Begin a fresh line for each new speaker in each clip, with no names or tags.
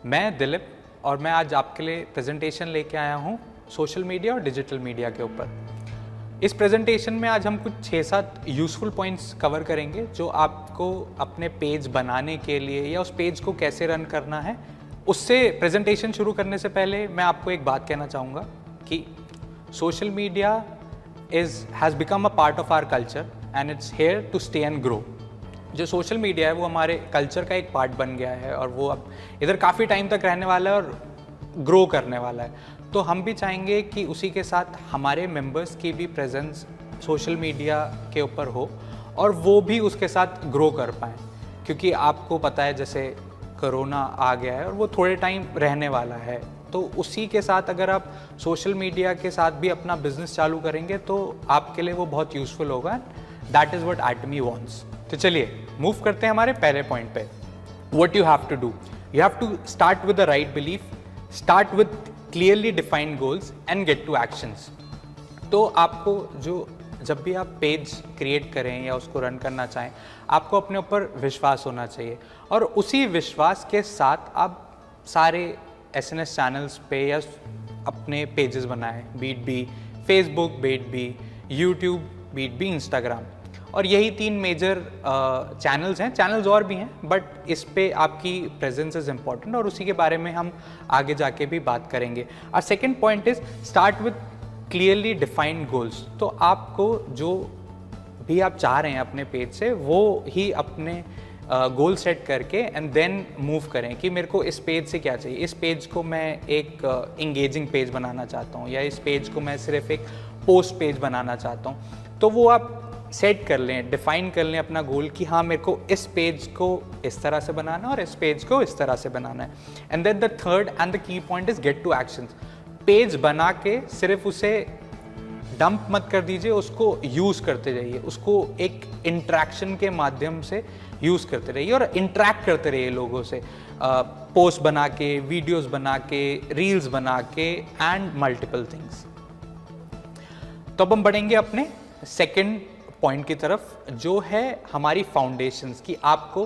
मैं दिलीप और मैं आज आपके लिए प्रेजेंटेशन लेके आया हूँ सोशल मीडिया और डिजिटल मीडिया के ऊपर। इस प्रेजेंटेशन में आज हम कुछ 6-7 यूज़फुल पॉइंट्स कवर करेंगे जो आपको अपने पेज बनाने के लिए या उस पेज को कैसे रन करना है। उससे प्रेजेंटेशन शुरू करने से पहले मैं आपको एक बात कहना चाहूँगा कि social media has become a part of our culture and it's here to stay and grow. जो सोशल मीडिया है वो हमारे कल्चर का एक पार्ट बन गया है और वो अब इधर काफ़ी टाइम तक रहने वाला है और ग्रो करने वाला है। तो हम भी चाहेंगे कि उसी के साथ हमारे मेंबर्स की भी प्रेजेंस सोशल मीडिया के ऊपर हो और वो भी उसके साथ ग्रो कर पाएँ, क्योंकि आपको पता है जैसे कोरोना आ गया है और वो थोड़े टाइम रहने वाला है। तो उसी के साथ अगर आप सोशल मीडिया के साथ भी अपना बिजनेस चालू करेंगे तो आपके लिए वो बहुत यूज़फुल होगा। That is what Atomy wants. तो चलिए मूव करते हैं हमारे पहले पॉइंट पे। What you have to do, you have to start with the right belief, start with clearly defined goals and get to actions. तो आपको जब भी आप पेज क्रिएट करें या उसको रन करना चाहें, आपको अपने ऊपर विश्वास होना चाहिए और उसी विश्वास के साथ आप सारे SNS चैनल्स पे या अपने पेजेस बनाएं, be it be Facebook, be it be YouTube, be it be Instagram. और यही 3 मेजर चैनल्स हैं। चैनल्स और भी हैं बट इस पे आपकी प्रेजेंस इज़ इम्पॉर्टेंट और उसी के बारे में हम आगे जाके भी बात करेंगे। और second point is start with clearly defined goals. तो आपको जो भी आप चाह रहे हैं अपने पेज से वो ही अपने गोल सेट करके एंड देन मूव करें कि मेरे को इस पेज से क्या चाहिए। इस पेज को मैं एक इंगेजिंग पेज बनाना चाहता हूँ या इस पेज को मैं सिर्फ एक पोस्ट पेज बनाना चाहता हूँ। तो वो आप सेट कर लें, डिफाइन कर लें अपना गोल कि हाँ मेरे को इस पेज को इस तरह से बनाना है और इस पेज को इस तरह से बनाना है। And then the third and the key point is get to actions. Page बना के सिर्फ उसे डंप मत कर दीजिए, उसको यूज़ करते जाइए, उसको एक इंट्रैक्शन के माध्यम से यूज़ करते रहिए और इंट्रैक्ट करते रहिए लोगों से, पोस्ट बना के, वीडियोस बना के, रील्स बना के एंड मल्टीपल थिंग्स। तो अब हम बढ़ेंगे अपने सेकेंड पॉइंट की तरफ जो है हमारी फाउंडेशंस। कि आपको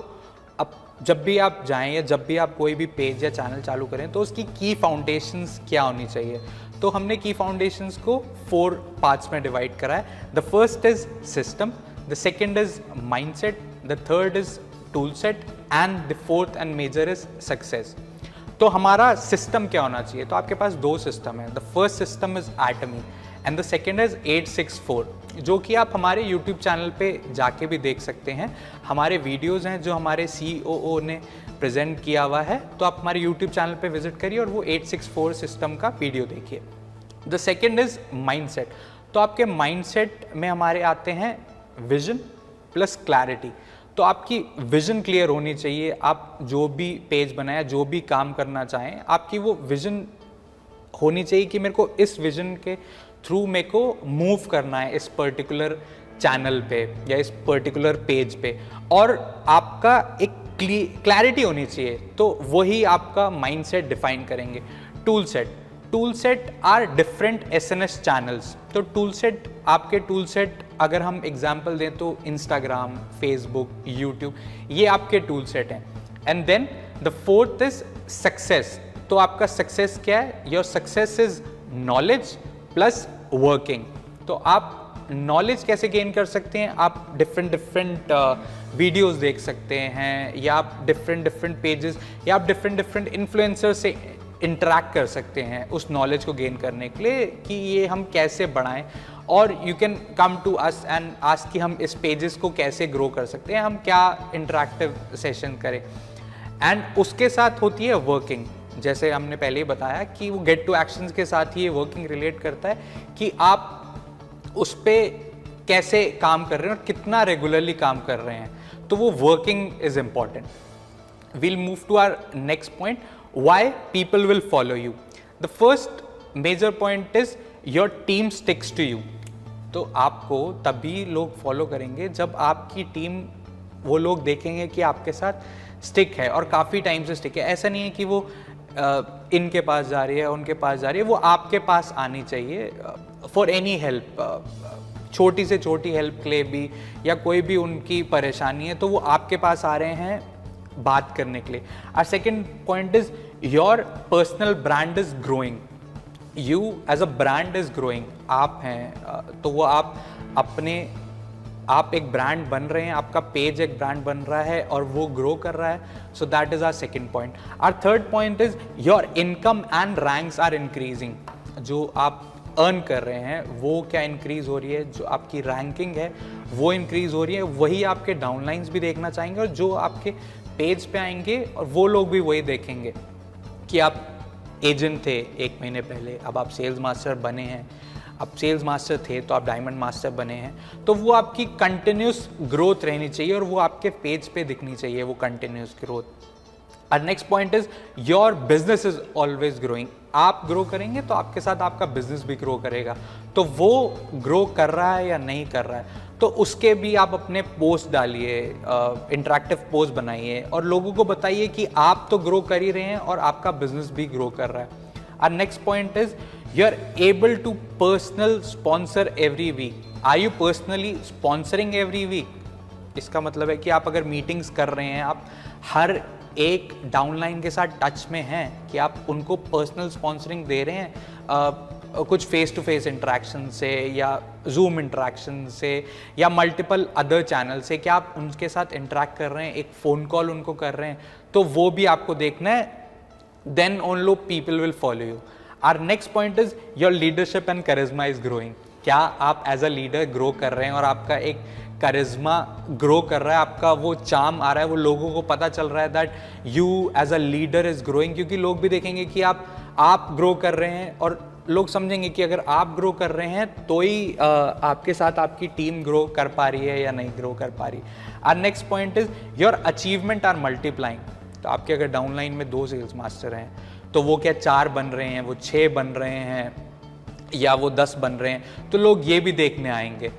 अब जब भी आप जाएं या जब भी आप कोई भी पेज या चैनल चालू करें तो उसकी की फाउंडेशंस क्या होनी चाहिए। तो हमने की फाउंडेशंस को 4 पार्ट्स में डिवाइड करा है। The first is system, the second is mindset, the third is tool set and the fourth and major is success. तो हमारा सिस्टम क्या होना चाहिए। तो आपके पास 2 सिस्टम है। The first system is Atomy and the second is 864, जो कि आप हमारे YouTube चैनल पे जाके भी देख सकते हैं। हमारे वीडियोज़ हैं जो हमारे COO ने प्रेजेंट किया हुआ है, तो आप हमारे YouTube चैनल पे विजिट करिए और वो 864 सिस्टम का वीडियो देखिए। The second is mindset. तो आपके माइंडसेट में हमारे आते हैं विजन प्लस क्लैरिटी। तो आपकी विजन क्लियर होनी चाहिए। आप जो भी पेज बनाए, जो भी काम करना चाहें, आपकी वो विजन होनी चाहिए कि मेरे को इस विजन के थ्रू मेरे को मूव करना है इस पर्टिकुलर चैनल पे या इस पर्टिकुलर पेज पे, और आपका एक क्लैरिटी होनी चाहिए। तो वही आपका माइंडसेट डिफाइन करेंगे। Tool set are different SNS channels. तो टूल सेट, आपके टूल सेट अगर हम एग्जांपल दें तो इंस्टाग्राम, फेसबुक, यूट्यूब, ये आपके टूल सेट हैं। And then the fourth is success. तो आपका सक्सेस क्या है। Your success is knowledge plus working. तो आप नॉलेज कैसे गेन कर सकते हैं। आप डिफरेंट वीडियोस देख सकते हैं या आप डिफरेंट पेजेस या आप डिफरेंट इन्फ्लुएंसर से इंटरेक्ट कर सकते हैं उस नॉलेज को गेन करने के लिए कि ये हम कैसे बढ़ाएं। और you can come to us and ask कि हम इस पेजेस को कैसे ग्रो कर सकते हैं, हम क्या इंटरेक्टिव सेशन करें। एंड उसके साथ होती है वर्किंग। जैसे हमने पहले ही बताया कि वो गेट टू एक्शंस के साथ ही ये वर्किंग रिलेट करता है कि आप उस पर कैसे काम कर रहे हैं और कितना रेगुलरली काम कर रहे हैं। तो वो working is important. We'll move to our next point, why people will follow you. The first major point is your team sticks to you. तो आपको तभी लोग फॉलो करेंगे जब आपकी टीम, वो लोग देखेंगे कि आपके साथ स्टिक है और काफ़ी टाइम से स्टिक है। ऐसा नहीं है कि वो इनके पास जा रही है, उनके पास जा रही है, वो आपके पास आनी चाहिए फॉर एनी हेल्प, छोटी से छोटी हेल्प के लिए भी, या कोई भी उनकी परेशानी है तो वो आपके पास आ रहे हैं बात करने के लिए। और second point is your personal brand is growing, you as a brand is growing, आप हैं तो वो आप एक ब्रांड बन रहे हैं, आपका पेज एक ब्रांड बन रहा है और वो ग्रो कर रहा है. So that is our second point. Our third point is your income and ranks are increasing. जो आप अर्न कर रहे हैं वो क्या इंक्रीज हो रही है, जो आपकी रैंकिंग है वो इंक्रीज हो रही है. वही आपके डाउनलाइंस भी देखना चाहेंगे और जो आपके पेज पे आएंगे और वो लोग भी वही देखेंगे कि आप एजेंट थे एक महीने पहले, अब आप सेल्स मास्टर बने हैं, अब सेल्स मास्टर थे तो आप डायमंड मास्टर बने हैं. तो वो आपकी कंटिन्यूस ग्रोथ रहनी चाहिए और वो आपके पेज पे दिखनी चाहिए, वो कंटिन्यूस ग्रोथ. और next point is your business is always growing. आप ग्रो करेंगे तो आपके साथ आपका बिजनेस भी ग्रो करेगा. तो वो ग्रो कर रहा है या नहीं कर रहा है तो उसके भी आप अपने पोस्ट डालिए, इंटरेक्टिव पोस्ट बनाइए और लोगों को बताइए कि आप तो ग्रो कर ही रहे हैं और आपका बिजनेस भी ग्रो कर रहा है. और next point is you are able to personal sponsor every week. Are you personally sponsoring every week? इसका मतलब है कि आप अगर मीटिंग्स कर रहे हैं, आप हर एक डाउनलाइन के साथ टच में हैं कि आप उनको पर्सनल स्पॉन्सरिंग दे रहे हैं, कुछ फेस टू फेस इंटरेक्शन से या जूम इंटरेक्शन से या मल्टीपल अदर चैनल से, क्या आप उनके साथ इंटरेक्ट कर रहे हैं, एक फ़ोन कॉल उनको कर रहे हैं, तो वो भी आपको देखना है. Then only people will follow you. Our next point is your leadership and charisma is growing. क्या आप एज अ लीडर ग्रो कर रहे हैं और आपका एक करिश्मा ग्रो कर रहा है, आपका वो चार्म आ रहा है, वो लोगों को पता चल रहा है that you as a leader is growing. क्योंकि लोग भी देखेंगे कि आप ग्रो कर रहे हैं और लोग समझेंगे कि अगर आप ग्रो कर रहे हैं तो ही आपके साथ आपकी टीम ग्रो कर पा रही है या नहीं ग्रो कर पा रही. और next point is your achievement are multiplying. तो आपके अगर डाउनलाइन में 2 सेल्स मास्टर हैं तो वो क्या 4 बन रहे हैं, वो 6 बन रहे हैं या वो 10 बन रहे हैं, तो लोग ये भी देखने आएंगे.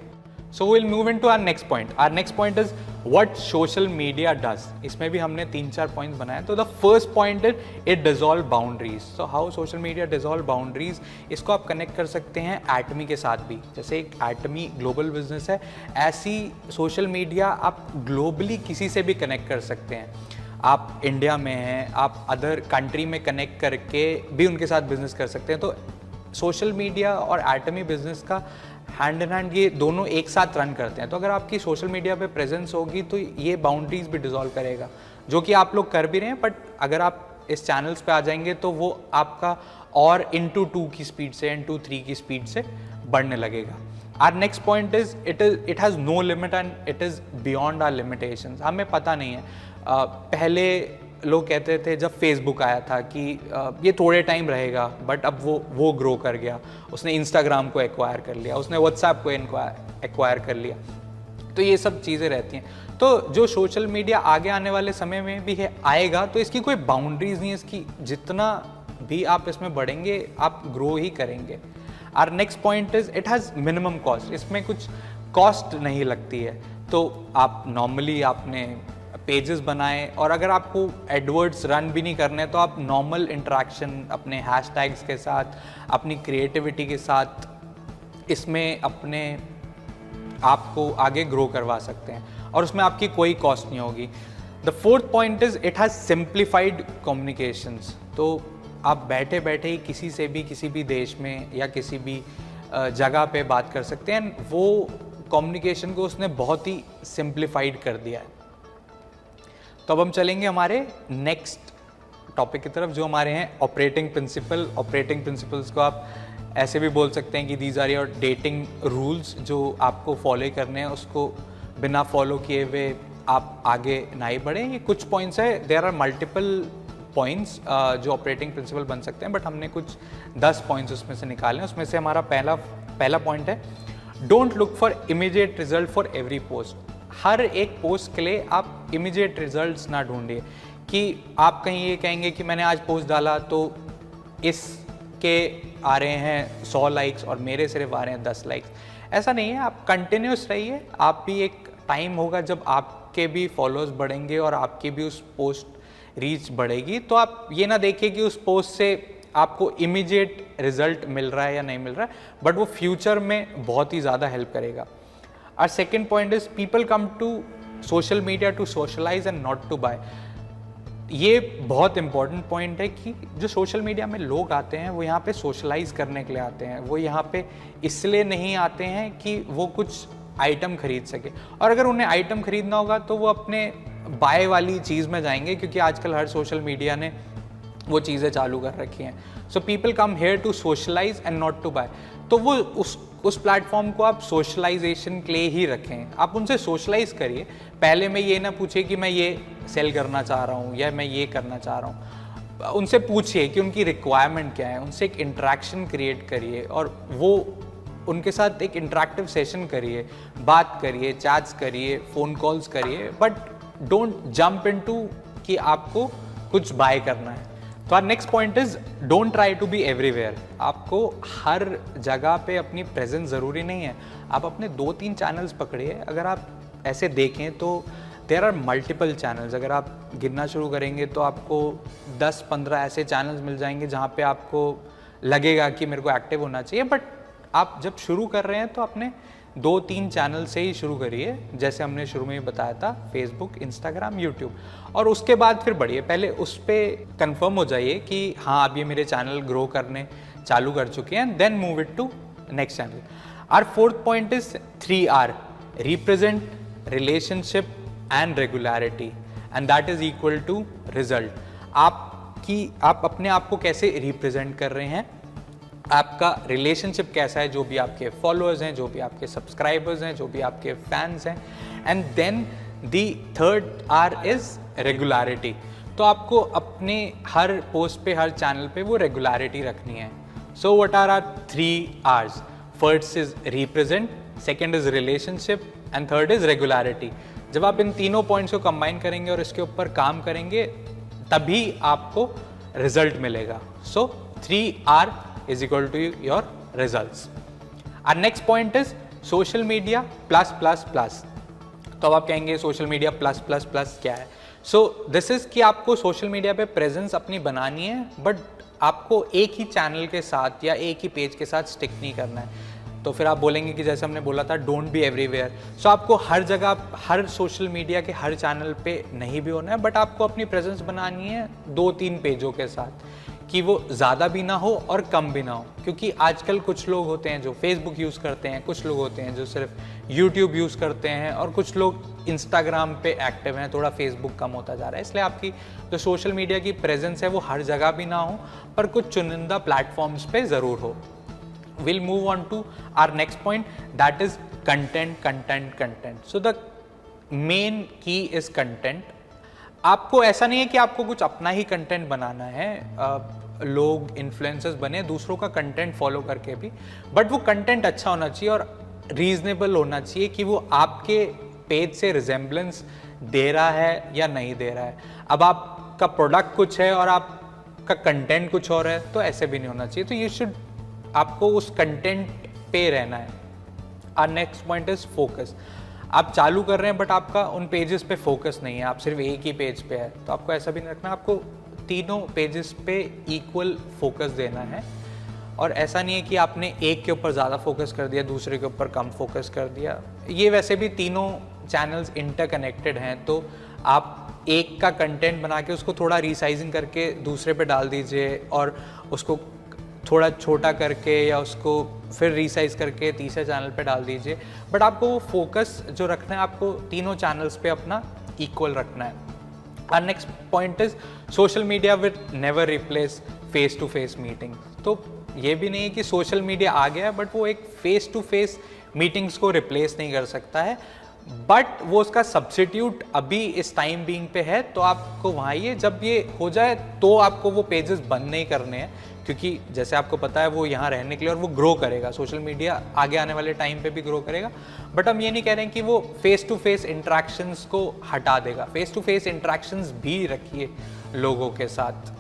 So we'll move into our next point. Our next point is what social media does. इसमें भी हमने 3-4 पॉइंट्स बनाए. तो the first point is it dissolve boundaries. So how social media dissolve boundaries? इसको आप कनेक्ट कर सकते हैं एटमी के साथ भी. जैसे एक एटमी ग्लोबल बिजनेस है, ऐसी सोशल मीडिया आप ग्लोबली किसी से भी कनेक्ट कर सकते हैं. आप इंडिया में हैं, आप अदर कंट्री में कनेक्ट करके भी उनके साथ बिजनेस कर सकते हैं. तो सोशल मीडिया और एटमी बिजनेस का हैंड इन हैंड ये दोनों एक साथ रन करते हैं. तो अगर आपकी सोशल मीडिया पे प्रेजेंस होगी तो ये बाउंड्रीज भी डिसॉल्व करेगा, जो कि आप लोग कर भी रहे हैं. बट अगर आप इस चैनल्स पे आ जाएंगे तो वो आपका और into 2 की स्पीड से into 3 की स्पीड से बढ़ने लगेगा. Our next point is it has no limit and it is beyond our limitations. हमें पता नहीं है. पहले लोग कहते थे जब फेसबुक आया था कि ये थोड़े टाइम रहेगा, बट अब वो ग्रो कर गया. उसने इंस्टाग्राम को एक्वायर कर लिया, उसने व्हाट्सएप को एक्वायर कर लिया. तो ये सब चीज़ें रहती हैं. तो जो सोशल मीडिया आगे आने वाले समय में भी आएगा तो इसकी कोई बाउंड्रीज नहीं है. इसकी जितना भी आप इसमें बढ़ेंगे आप ग्रो ही करेंगे. Our next point is it has minimum cost. इसमें कुछ कॉस्ट नहीं लगती है. तो आप नॉर्मली आपने पेजेस बनाए और अगर आपको एडवर्ड्स रन भी नहीं करने तो आप नॉर्मल इंटरेक्शन अपने हैशटैग्स के साथ, अपनी क्रिएटिविटी के साथ इसमें अपने आप को आगे ग्रो करवा सकते हैं और उसमें आपकी कोई कॉस्ट नहीं होगी. The fourth point is it has simplified communications. तो आप बैठे बैठे ही किसी से भी किसी भी देश में या किसी भी जगह पे बात कर सकते हैं. वो कम्युनिकेशन को उसने बहुत ही सिंप्लीफाइड कर दिया है. तो अब हम चलेंगे हमारे नेक्स्ट टॉपिक की तरफ जो हमारे हैं ऑपरेटिंग प्रिंसिपल. ऑपरेटिंग प्रिंसिपल्स को आप ऐसे भी बोल सकते हैं कि these are your dating rules जो आपको फॉलो करने हैं. उसको बिना फॉलो किए हुए आप आगे ना ही बढ़ें. ये कुछ पॉइंट्स है, देयर आर मल्टीपल पॉइंट्स जो ऑपरेटिंग प्रिंसिपल बन सकते हैं, बट हमने कुछ 10 पॉइंट्स उसमें से निकाले हैं. उसमें से हमारा पहला पॉइंट है don't look for immediate result for every post. हर एक पोस्ट के लिए आप इमीडिएट रिजल्ट्स ना ढूंढिए कि आप कहीं ये कहेंगे कि मैंने आज पोस्ट डाला तो इसके आ रहे हैं 100 लाइक्स और मेरे सिर्फ आ रहे हैं 10 लाइक्स. ऐसा नहीं है. आप कंटिन्यूस रहिए. आप भी एक टाइम होगा जब आपके भी फॉलोअर्स बढ़ेंगे और आपकी भी उस पोस्ट रीच बढ़ेगी. तो आप ये ना देखिए कि उस पोस्ट से आपको इमीडिएट रिजल्ट मिल रहा है या नहीं मिल रहा है, बट वो फ्यूचर में बहुत ही ज़्यादा हेल्प करेगा. Our second point is people come to social media to socialize and not to buy. ये बहुत इम्पॉर्टेंट पॉइंट है कि जो सोशल मीडिया में लोग आते हैं वो यहाँ पे सोशलाइज करने के लिए आते हैं, वो यहाँ पे इसलिए नहीं आते हैं कि वो कुछ आइटम खरीद सके। और अगर उन्हें आइटम खरीदना होगा तो वो अपने बाय वाली चीज़ में जाएंगे, क्योंकि आजकल हर सोशल मीडिया ने वो चीज़ें चालू कर रखी हैं। So people come here to socialize and not to buy. तो वो उस प्लेटफॉर्म को आप सोशलाइजेशन के लिए ही रखें, आप उनसे सोशलाइज करिए। पहले मैं ये ना पूछे कि मैं ये सेल करना चाह रहा हूँ या मैं ये करना चाह रहा हूँ, उनसे पूछिए कि उनकी रिक्वायरमेंट क्या है, उनसे एक इंटरेक्शन क्रिएट करिए और वो उनके साथ एक इंटरेक्टिव सेशन करिए, बात करिए, चैट्स करिए, फ़ोन कॉल्स करिए, बट डोंट जंप इनटू कि आपको कुछ बाय करना है। तो our next point is don't try to be everywhere. आपको हर जगह पे अपनी प्रेजेंस ज़रूरी नहीं है। आप अपने 2-3 चैनल्स पकड़िए। अगर आप ऐसे देखें तो देयर आर मल्टीपल चैनल्स। अगर आप गिनना शुरू करेंगे तो आपको 10-15 ऐसे चैनल्स मिल जाएंगे जहाँ पे आपको लगेगा कि मेरे को एक्टिव होना चाहिए। बट आप जब शुरू कर रहे हैं तो अपने 2-3 चैनल से ही शुरू करिए, जैसे हमने शुरू में ही बताया था, फेसबुक, इंस्टाग्राम, यूट्यूब, और उसके बाद फिर बढ़िए। पहले उस पर कंफर्म हो जाइए कि हाँ अब ये मेरे चैनल ग्रो करने चालू कर चुके हैं, then move it to next channel. Our fourth point is 3R, represent, relationship and regularity, and that is equal to result. आप अपने आप को कैसे रिप्रेजेंट कर रहे हैं, आपका रिलेशनशिप कैसा है, जो भी आपके फॉलोअर्स हैं, जो भी आपके सब्सक्राइबर्स हैं, जो भी आपके फैंस हैं, and then the third R is regularity. तो आपको अपने हर पोस्ट पे, हर चैनल पे वो रेगुलरिटी रखनी है। So what are our 3Rs? First is represent, second is relationship and third is regularity. जब आप इन तीनों पॉइंट्स को कंबाइन करेंगे और इसके ऊपर काम करेंगे तभी आपको रिजल्ट मिलेगा। सो 3R is equal to your results. Our next point is social media plus plus plus. तो अब आप कहेंगे social media plus plus plus क्या है? सो दिस इज कि आपको सोशल मीडिया पे प्रेजेंस अपनी बनानी है, बट आपको एक ही चैनल के साथ या एक ही पेज के साथ स्टिक नहीं करना है। तो फिर आप बोलेंगे कि जैसे हमने बोला था डोंट बी एवरीवेयर। सो आपको हर जगह, हर सोशल मीडिया के हर चैनल पे नहीं भी होना है, बट आपको अपनी प्रेजेंस बनानी है 2-3 पेजों के साथ, कि वो ज़्यादा भी ना हो और कम भी ना हो। क्योंकि आजकल कुछ लोग होते हैं जो फेसबुक यूज़ करते हैं, कुछ लोग होते हैं जो सिर्फ यूट्यूब यूज़ करते हैं, और कुछ लोग इंस्टाग्राम पे एक्टिव हैं, थोड़ा फेसबुक कम होता जा रहा है। इसलिए आपकी जो सोशल मीडिया की प्रेजेंस है वो हर जगह भी ना हो, पर कुछ चुनिंदा प्लेटफॉर्म्स पे ज़रूर हो। We'll move on to our next point, that is content. So the main key is content. आपको ऐसा नहीं है कि आपको कुछ अपना ही कंटेंट बनाना है, लोग इन्फ्लुएंसर्स बने दूसरों का कंटेंट फॉलो करके भी, बट वो कंटेंट अच्छा होना चाहिए और रीजनेबल होना चाहिए कि वो आपके पेज से रिजेम्बलेंस दे रहा है या नहीं दे रहा है। अब आपका प्रोडक्ट कुछ है और आपका कंटेंट कुछ और है, तो ऐसे भी नहीं होना चाहिए। तो यू शुड, आपको उस कंटेंट पे रहना है। Our next point is focus. आप चालू कर रहे हैं बट आपका उन पेजेस पे फोकस नहीं है, आप सिर्फ एक ही पेज पे है, तो आपको ऐसा भी नहीं रखना। आपको तीनों पेजेस पे इक्वल फोकस देना है, और ऐसा नहीं है कि आपने एक के ऊपर ज़्यादा फोकस कर दिया, दूसरे के ऊपर कम फोकस कर दिया। ये वैसे भी तीनों चैनल्स इंटरकनेक्टेड हैं, तो आप एक का कंटेंट बना के उसको थोड़ा रीसाइजिंग करके दूसरे पे डाल दीजिए, और उसको थोड़ा छोटा करके या उसको फिर रीसाइज करके तीसरे चैनल पे डाल दीजिए। बट आपको वो फोकस जो रखना है, आपको तीनों चैनल्स पे अपना इक्वल रखना है। और next point is social media will never replace face to face meeting. तो ये भी नहीं है कि सोशल मीडिया आ गया है बट वो एक फेस टू फेस मीटिंग्स को रिप्लेस नहीं कर सकता है, बट वो उसका सब्स्टिट्यूट अभी इस टाइम बीइंग पे है। तो आपको वहाँ ये, जब ये हो जाए तो आपको वो पेजेस बंद नहीं करने हैं, क्योंकि जैसे आपको पता है वो यहाँ रहने के लिए, और वो ग्रो करेगा, सोशल मीडिया आगे आने वाले टाइम पे भी ग्रो करेगा। बट हम ये नहीं कह रहे हैं कि वो फेस टू फेस इंटरेक्शंस को हटा देगा, फेस टू फेस इंटरेक्शंस भी रखिए लोगों के साथ।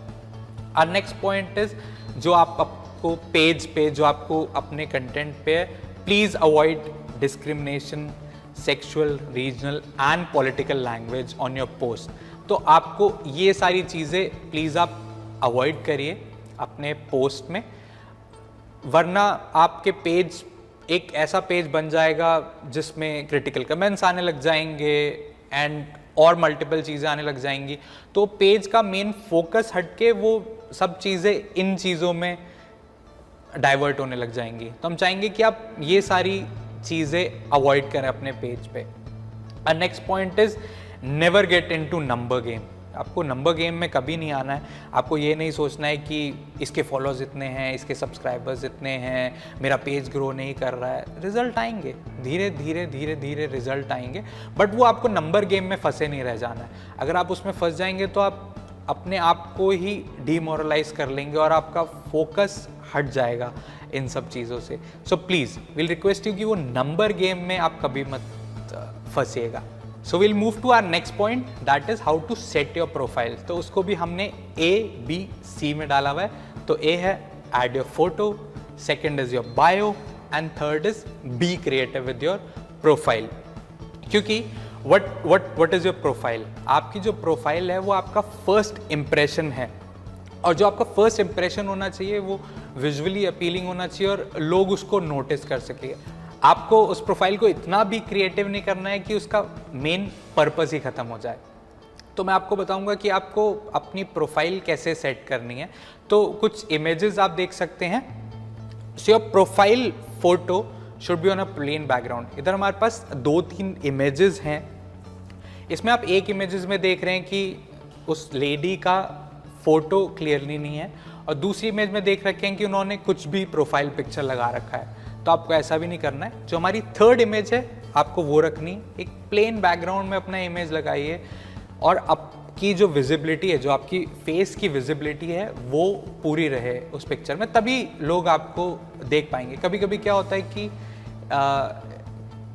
और नेक्स्ट पॉइंट इज, जो आपको पेज पे, जो आपको अपने कंटेंट पे है, please avoid discrimination, sexual, regional and political language on your post. तो आपको ये सारी चीज़ें प्लीज़ आप अवॉइड करिए अपने पोस्ट में, वरना आपके पेज एक ऐसा पेज बन जाएगा जिसमें क्रिटिकल कमेंट्स आने लग जाएंगे, एंड और मल्टीपल चीज़ें आने लग जाएंगी, तो पेज का मेन फोकस हटके वो सब चीज़ें इन चीज़ों में डाइवर्ट होने लग जाएंगी। तो हम चाहेंगे कि आप ये सारी चीज़ें अवॉइड करें अपने पेज पे। Next point is never get into number game. आपको नंबर गेम में कभी नहीं आना है। आपको ये नहीं सोचना है कि इसके फॉलोअर्स इतने हैं, इसके सब्सक्राइबर्स इतने हैं, मेरा पेज ग्रो नहीं कर रहा है। रिजल्ट आएंगे, धीरे धीरे धीरे धीरे रिजल्ट आएंगे, बट वो आपको नंबर गेम में फंसे नहीं रह जाना है। अगर आप उसमें फंस जाएंगे तो आप अपने आप को ही डिमोरलाइज कर लेंगे और आपका फोकस हट जाएगा इन सब चीज़ों से। So please will request you कि वो नंबर गेम में आप कभी मत फंसिएगा। So will move to our next point, that is how to set your profile. तो उसको भी हमने ABC में डाला हुआ है। तो A है add your photo, second is your bio and third is be creative with your profile. क्योंकि what इज योर प्रोफाइल, आपकी जो प्रोफाइल है वो आपका फर्स्ट इंप्रेशन है, और जो आपका फर्स्ट इंप्रेशन होना चाहिए वो विजुअली अपीलिंग होना चाहिए और लोग उसको नोटिस कर सके। आपको उस प्रोफाइल को इतना भी क्रिएटिव नहीं करना है कि उसका मेन पर्पस ही खत्म हो जाए। तो मैं आपको बताऊंगा कि आपको अपनी प्रोफाइल कैसे सेट करनी है। तो कुछ इमेजेस आप देख सकते हैं। So your profile photo should be on a plain background. इधर हमारे पास 2-3 इमेजेस हैं। इसमें आप एक इमेजेस में देख रहे हैं कि उस लेडी का फोटो क्लियरली नहीं है, और दूसरी इमेज में देख रखे हैं कि उन्होंने कुछ भी प्रोफाइल पिक्चर लगा रखा है। तो आपको ऐसा भी नहीं करना है। जो हमारी थर्ड इमेज है आपको वो रखनी, एक प्लेन बैकग्राउंड में अपना इमेज लगाइए, और आपकी जो विजिबिलिटी है, जो आपकी फेस की विजिबिलिटी है वो पूरी रहे उस पिक्चर में, तभी लोग आपको देख पाएंगे। कभी कभी क्या होता है कि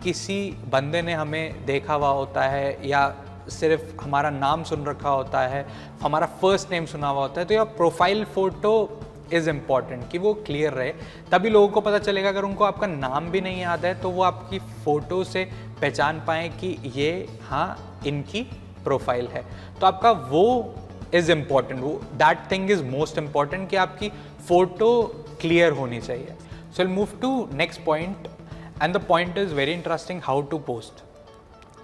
किसी बंदे ने हमें देखा हुआ होता है या सिर्फ हमारा नाम सुन रखा होता है, हमारा फर्स्ट नेम सुना हुआ होता है, तो यह प्रोफाइल फ़ोटो इज़ इम्पॉर्टेंट कि वो क्लियर रहे, तभी लोगों को पता चलेगा। अगर उनको आपका नाम भी नहीं याद है तो वो आपकी फ़ोटो से पहचान पाएँ कि ये हाँ इनकी प्रोफाइल है। तो आपका वो इज़ इम्पॉर्टेंट, वो that thing is most important कि आपकी फ़ोटो क्लियर होनी चाहिए। So will move to next point, and the point is very interesting, how to post.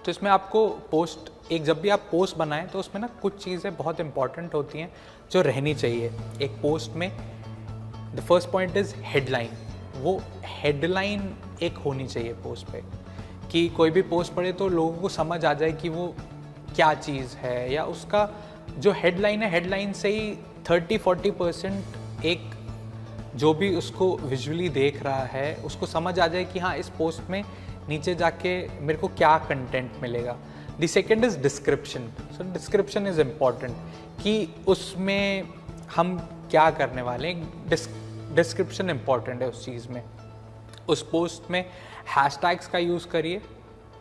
तो इसमें आपको पोस्ट, एक जब भी आप पोस्ट बनाएं तो उसमें ना कुछ चीज़ें बहुत इंपॉर्टेंट होती हैं जो रहनी चाहिए एक पोस्ट में। The first point is headline. वो हेडलाइन एक होनी चाहिए पोस्ट पे, कि कोई भी पोस्ट पढ़े तो लोगों को समझ आ जाए कि वो क्या चीज़ है, या उसका जो हेडलाइन है, हेडलाइन से ही 30-40% एक जो भी उसको विजुअली देख रहा है उसको समझ आ जाए कि हाँ इस पोस्ट में नीचे जाके मेरे को क्या कंटेंट मिलेगा। The second is description. So description is important कि उसमें हम क्या करने वाले हैं। डिस्क्रिप्शन इम्पॉर्टेंट है उस चीज़ में। उस पोस्ट में हैशटैग्स का यूज़ करिए,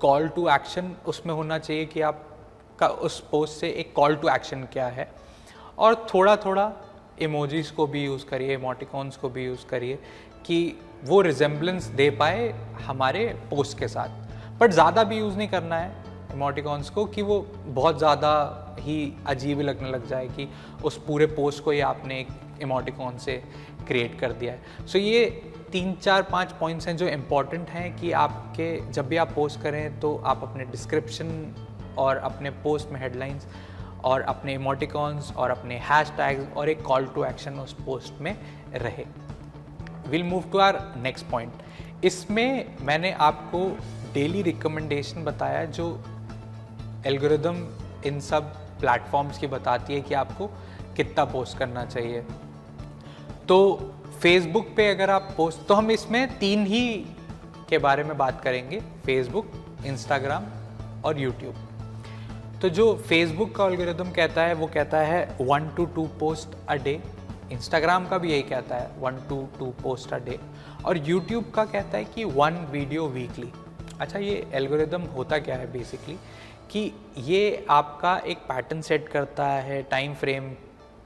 कॉल टू एक्शन उसमें होना चाहिए कि आपका उस पोस्ट से एक कॉल टू एक्शन क्या है, और थोड़ा थोड़ा इमोजीज को भी यूज़ करिए, इमोटिकॉन्स को भी यूज़ करिए कि वो रिजेम्बलेंस दे पाए हमारे पोस्ट के साथ। बट ज़्यादा भी यूज़ नहीं करना है इमोटिकॉन्स को कि वो बहुत ज़्यादा ही अजीब लगने लग जाए कि उस पूरे पोस्ट को ही आपने एक इमोटिकॉन से क्रिएट कर दिया है। सो ये 3-4-5 पॉइंट्स हैं जो इम्पॉर्टेंट हैं कि आपके जब भी आप पोस्ट करें तो आप अपने डिस्क्रिप्शन और अपने पोस्ट में हेडलाइंस और अपने इमोटिकॉन्स और अपने हैशटैग्स और एक कॉल टू एक्शन उस पोस्ट में रहे। We'll move to our next point. इसमें मैंने आपको डेली रिकमेंडेशन बताया जो एल्गोरिदम इन सब प्लेटफॉर्म्स की बताती है कि आपको कितना पोस्ट करना चाहिए। तो फेसबुक पे अगर आप पोस्ट, तो हम इसमें 3 ही के बारे में बात करेंगे, फेसबुक, इंस्टाग्राम और यूट्यूब। तो जो फेसबुक का एल्गोरिदम कहता है वो कहता है 1 to 2 post a day, Instagram का भी यही कहता है 1 to 2 पोस्ट अ डे, और यूट्यूब का कहता है कि 1 वीडियो वीकली। अच्छा, ये एल्गोरिदम होता क्या है बेसिकली कि ये आपका एक पैटर्न सेट करता है टाइम फ्रेम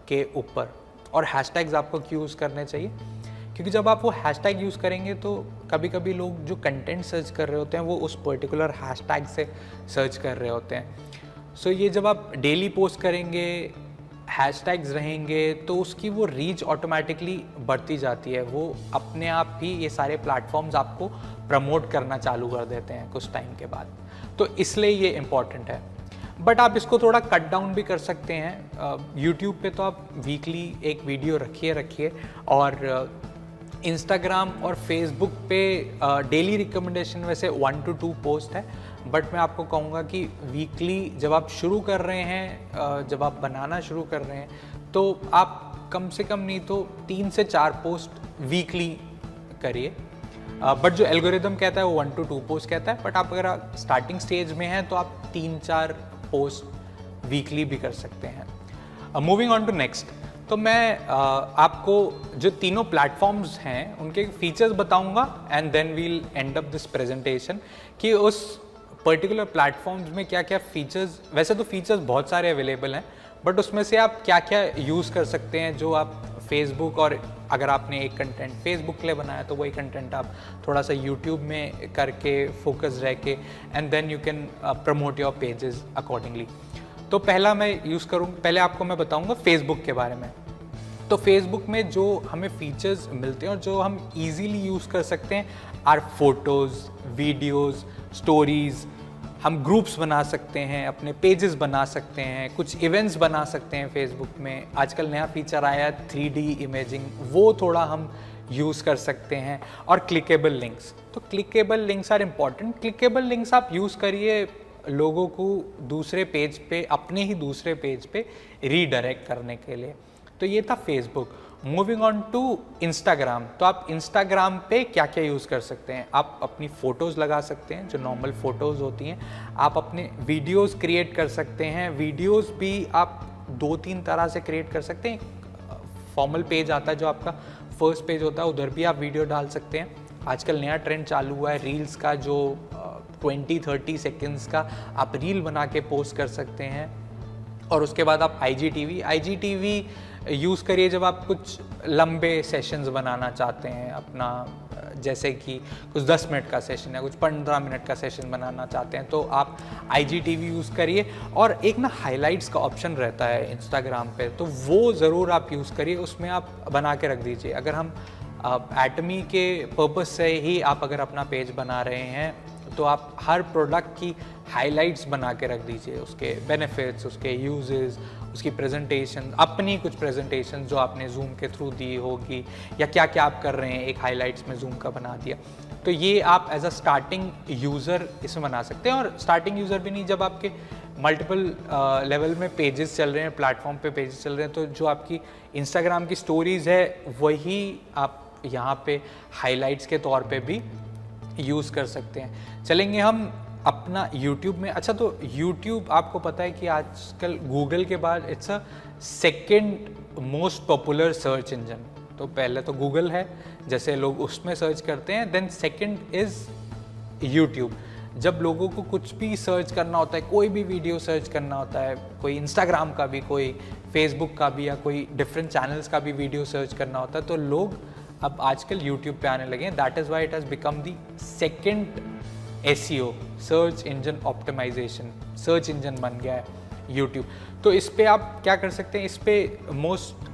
के ऊपर, और हैशटैग्स आपको क्यों यूज़ करने चाहिए, क्योंकि जब आप वो हैशटैग यूज़ करेंगे तो कभी कभी लोग जो कंटेंट सर्च कर रहे होते हैं वो उस पर्टिकुलर हैशटैग से सर्च कर रहे होते हैं। सो ये जब आप डेली पोस्ट करेंगे, हैशटैग्स रहेंगे, तो उसकी वो रीच ऑटोमेटिकली बढ़ती जाती है। वो अपने आप ही ये सारे प्लेटफॉर्म्स आपको प्रमोट करना चालू कर देते हैं कुछ टाइम के बाद। तो इसलिए ये इम्पॉर्टेंट है। बट आप इसको थोड़ा कट डाउन भी कर सकते हैं। यूट्यूब पे तो आप वीकली एक वीडियो रखिए और इंस्टाग्राम और फेसबुक पे डेली रिकमेंडेशन वैसे 1 to 2 पोस्ट है, बट मैं आपको कहूँगा कि वीकली जब आप शुरू कर रहे हैं, जब आप बनाना शुरू कर रहे हैं, तो आप कम से कम नहीं तो 3 से 4 पोस्ट वीकली करिए। बट जो एल्गोरिदम कहता है वो 1 to 2 पोस्ट कहता है, बट आप अगर स्टार्टिंग स्टेज में हैं तो आप 3-4 पोस्ट वीकली भी कर सकते हैं। मूविंग ऑन टू नेक्स्ट, तो मैं आपको जो तीनों प्लेटफॉर्म्स हैं उनके फीचर्स बताऊंगा and then we'll end up this presentation कि उस पर्टिकुलर प्लेटफॉर्म्स में क्या क्या फीचर्स, वैसे तो फीचर्स बहुत सारे अवेलेबल हैं, बट उसमें से आप क्या क्या यूज़ कर सकते हैं जो आप फेसबुक, और अगर आपने एक कंटेंट फेसबुक के लिए बनाया तो वही कंटेंट आप थोड़ा सा यूट्यूब में करके फोकस रह के and then you can promote your pages accordingly. तो पहला मैं यूज़ करूँ, पहले आपको मैं बताऊँगा फेसबुक के बारे में। तो फेसबुक में जो हमें फीचर्स मिलते हैं और जो हम इजीली यूज़ कर सकते हैं आर फोटोज़, वीडियोज़, स्टोरीज़। हम ग्रुप्स बना सकते हैं, अपने पेजेस बना सकते हैं, कुछ इवेंट्स बना सकते हैं फेसबुक में। आजकल नया फीचर आया है 3D इमेजिंग, वो थोड़ा हम यूज़ कर सकते हैं। और क्लिकेबल लिंक्स, तो clickable links are important. Clickable links आप यूज़ करिए लोगों को दूसरे पेज पे, अपने ही दूसरे पेज पे रीडायरेक्ट करने के लिए। तो ये था Facebook. Moving on to Instagram, तो आप इंस्टाग्राम पे क्या क्या यूज़ कर सकते हैं। आप अपनी फ़ोटोज़ लगा सकते हैं जो नॉर्मल फ़ोटोज़ होती हैं, आप अपने वीडियोज़ क्रिएट कर सकते हैं। वीडियोज़ भी आप 2-3 तरह से क्रिएट कर सकते हैं। फॉर्मल पेज आता है जो आपका फर्स्ट पेज होता है, उधर भी आप वीडियो डाल सकते हैं। आजकल नया ट्रेंड चालू हुआ है रील्स का, जो 20-30 सेकेंड्स का आप रील बना के पोस्ट कर सकते हैं। और उसके बाद आप IGTV यूज़ करिए जब आप कुछ लंबे सेशंस बनाना चाहते हैं अपना, जैसे कि कुछ 10 मिनट का सेशन है, कुछ 15 मिनट का सेशन बनाना चाहते हैं, तो आप IGTV यूज़ करिए। और एक ना हाइलाइट्स का ऑप्शन रहता है इंस्टाग्राम पे, तो वो ज़रूर आप यूज़ करिए, उसमें आप बना के रख दीजिए। अगर हम एटमी के पर्पस से ही आप अगर अपना पेज बना रहे हैं तो आप हर प्रोडक्ट की हाइलाइट्स बना के रख दीजिए, उसके बेनिफिट्स, उसके यूजेस, उसकी प्रेजेंटेशन, अपनी कुछ प्रेजेंटेशन जो आपने जूम के थ्रू दी होगी या क्या क्या आप कर रहे हैं, एक हाइलाइट्स में जूम का बना दिया। तो ये आप एज अ स्टार्टिंग यूज़र इसमें बना सकते हैं। और स्टार्टिंग यूज़र भी नहीं, जब आपके मल्टीपल लेवल में पेजेस चल रहे हैं, प्लेटफॉर्म पे पेजेस चल रहे हैं, तो जो आपकी इंस्टाग्राम की स्टोरीज़ है वही आप यहाँ पे हाइलाइट्स के तौर पे भी यूज़ कर सकते हैं। चलेंगे हम अपना YouTube में। अच्छा, तो YouTube आपको पता है कि आजकल गूगल के बाद it's a second most popular search engine. तो पहले तो गूगल है, जैसे लोग उसमें सर्च करते हैं, देन सेकेंड इज़ YouTube। जब लोगों को कुछ भी सर्च करना होता है, कोई भी वीडियो सर्च करना होता है, कोई इंस्टाग्राम का भी, कोई फेसबुक का भी, या कोई डिफरेंट चैनल्स का भी वीडियो सर्च करना होता है, तो लोग अब आजकल YouTube पे आने लगे हैं। That is why it has become the second SEO, search engine optimization, search engine बन गया है YouTube। तो इस पे आप क्या कर सकते हैं, इस पे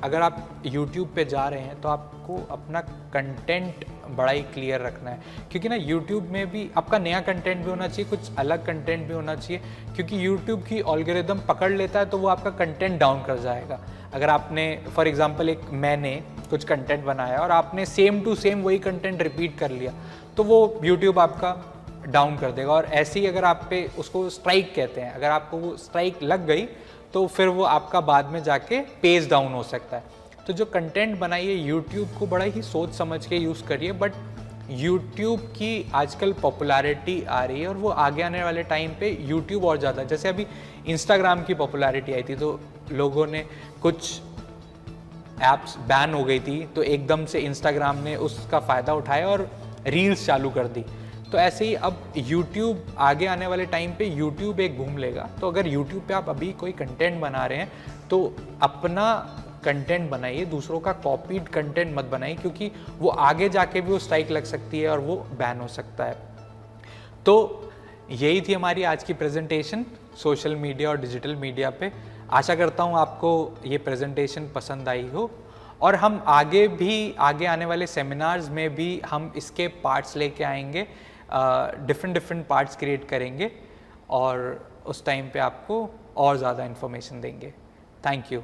अगर आप YouTube पे जा रहे हैं तो आपको अपना कंटेंट बड़ा ही क्लियर रखना है, क्योंकि ना YouTube में भी आपका नया कंटेंट भी होना चाहिए, कुछ अलग कंटेंट भी होना चाहिए, क्योंकि YouTube की एल्गोरिदम पकड़ लेता है तो वो आपका कंटेंट डाउन कर जाएगा। अगर आपने फॉर एग्जांपल मैंने कुछ कंटेंट बनाया और आपने सेम टू सेम वही कंटेंट रिपीट कर लिया, तो वो YouTube आपका डाउन कर देगा। और ऐसे ही अगर आप पे, उसको स्ट्राइक कहते हैं, अगर आपको वो स्ट्राइक लग गई तो फिर वो आपका बाद में जाके पेज डाउन हो सकता है। तो जो कंटेंट बनाइए YouTube को बड़ा ही सोच समझ के यूज़ करिए। बट YouTube की आजकल पॉपुलैरिटी आ रही है और वो आगे आने वाले टाइम पे YouTube और ज़्यादा, जैसे अभी इंस्टाग्राम की पॉपुलैरिटी आई थी तो लोगों ने कुछ ऐप्स बैन हो गई थी, तो एकदम से इंस्टाग्राम ने उसका फ़ायदा उठाया और रील्स चालू कर दी। तो ऐसे ही अब YouTube आगे आने वाले टाइम पे YouTube एक घूम लेगा। तो अगर YouTube पे आप अभी कोई कंटेंट बना रहे हैं तो अपना कंटेंट बनाइए, दूसरों का कॉपीड कंटेंट मत बनाइए, क्योंकि वो आगे जाके भी वो स्ट्राइक लग सकती है और वो बैन हो सकता है। तो यही थी हमारी आज की प्रेजेंटेशन सोशल मीडिया और डिजिटल मीडिया पे। आशा करता हूँ आपको ये प्रेजेंटेशन पसंद आई हो, और हम आगे आने वाले सेमिनार्स में भी हम इसके पार्ट्स लेके आएंगे, डिफरेंट पार्ट्स क्रिएट करेंगे और उस टाइम पे आपको और ज़्यादा इन्फॉर्मेशन देंगे। Thank you.